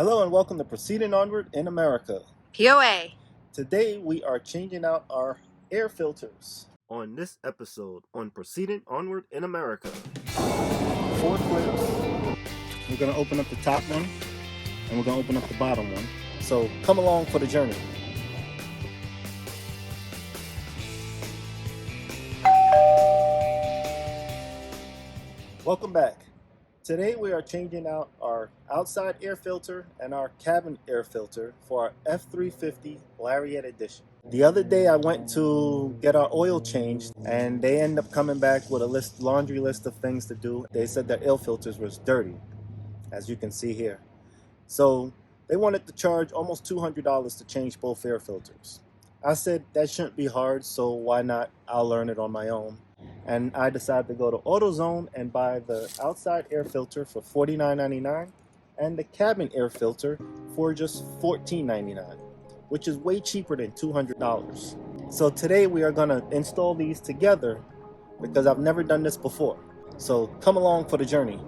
Hello and welcome to Proceeding Onward in America. POA. Today we are changing out our air filters. On this episode on Proceeding Onward in America. 4 clips. We're going to open up the top one and we're going to open up the bottom one. So come along for the journey. Welcome back. Today we are changing out our outside air filter and our cabin air filter for our F350 Lariat Edition. The other day I went to get our oil changed and they ended up coming back with a laundry list of things to do. They said their air filters was dirty, as you can see here. So they wanted to charge almost $200 to change both air filters. I said that shouldn't be hard, so why not? I'll learn it on my own. And I decided to go to AutoZone and buy the outside air filter for $49.99 and the cabin air filter for just $14.99, which is way cheaper than $200. So today we are going to install these together because I've never done this before. So come along for the journey.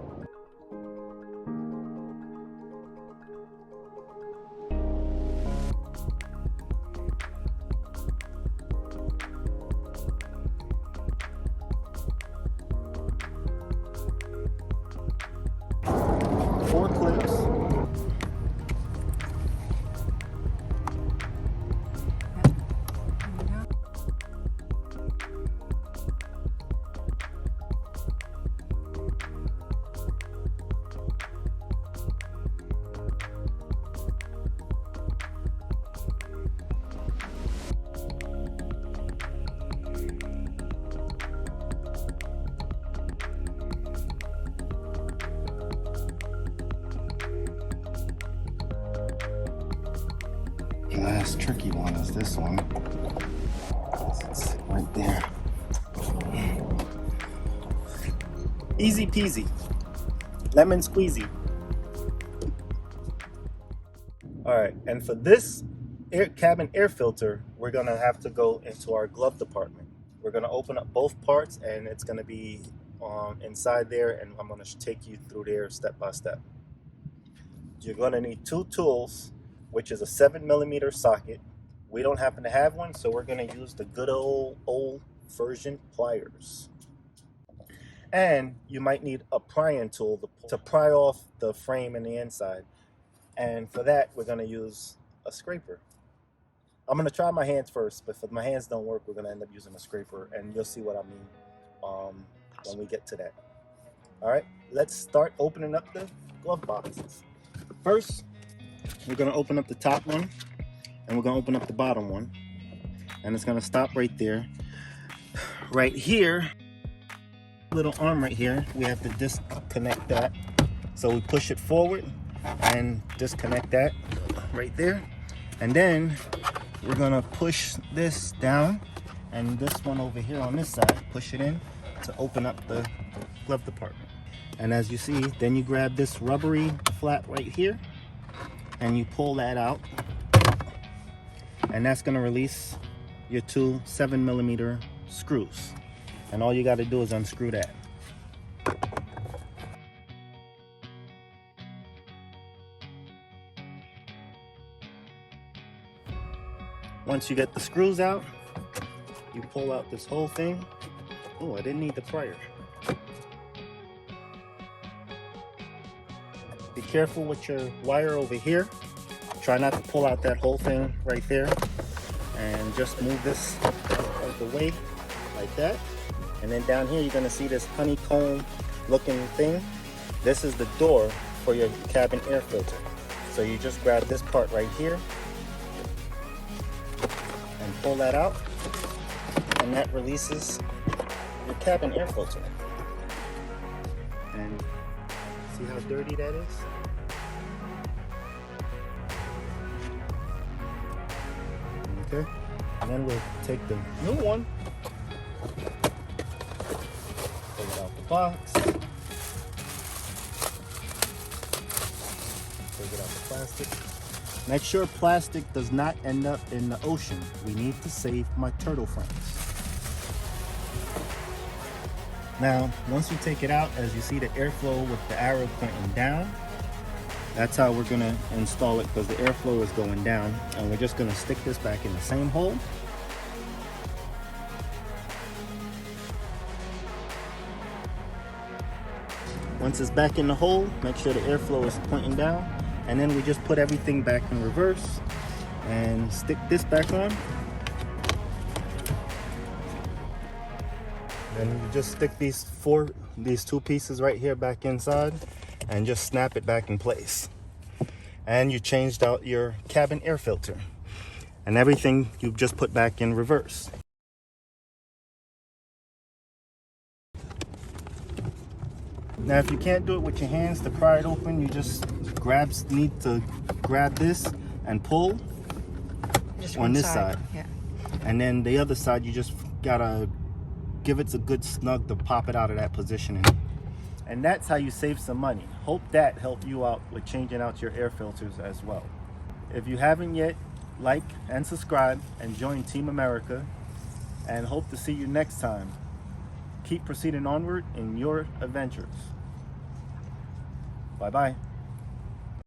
Four clips. The last tricky one is this one. It's right there. Easy peasy. Lemon squeezy. Alright, and for this cabin air filter, we're going to have to go into our glove department. We're going to open up both parts and it's going to be inside there, and I'm going to take you through there step by step. You're going to need 2 tools, which is a 7mm socket. We don't happen to have one, so we're going to use the good old version pliers. And you might need a prying tool to pry off the frame and the inside. And for that, we're going to use a scraper. I'm going to try my hands first, but if my hands don't work, we're going to end up using a scraper, and you'll see what I mean when we get to that. All right, let's start opening up the glove boxes. First, we're going to open up the top one and we're going to open up the bottom one, and it's going to stop right there. Right here, little arm right here, we have to disconnect that. So we push it forward and disconnect that right there, and then we're going to push this down, and this one over here on this side, push it in to open up the glove department. And as you see, then you grab this rubbery flap right here and you pull that out, and that's going to release your 2 7mm screws, and all you got to do is unscrew that. Once you get the screws out, you pull out this whole thing. Oh, I didn't need the prior. Be careful with your wire over here. Try not to pull out that whole thing right there, and just move this out of the way like that. And then down here you're going to see this honeycomb looking thing. This is the door for your cabin air filter. So you just grab this part right here and pull that out, and that releases your cabin air filter. And see how dirty that is? Okay, and then we'll take the new one, pull it out the box, take it out the plastic. Make sure plastic does not end up in the ocean. We need to save my turtle friends. Now, once you take it out, as you see the airflow with the arrow pointing down, That's how we're gonna install it, because the airflow is going down, and we're just gonna stick this back in the same hole. Once it's back in the hole, make sure the airflow is pointing down, and then we just put everything back in reverse and stick this back on. And you just stick these two pieces right here back inside and just snap it back in place. And you changed out your cabin air filter, and everything you've just put back in reverse. Now, if you can't do it with your hands to pry it open, you just need to grab this and pull Just on this side. Yeah. And then the other side, you just gotta give it a good snug to pop it out of that position. And that's how you save some money. Hope that helped you out with changing out your air filters as well. If you haven't yet, like and subscribe and join Team America, and hope to see you next time. Keep proceeding onward in your adventures. Bye-bye.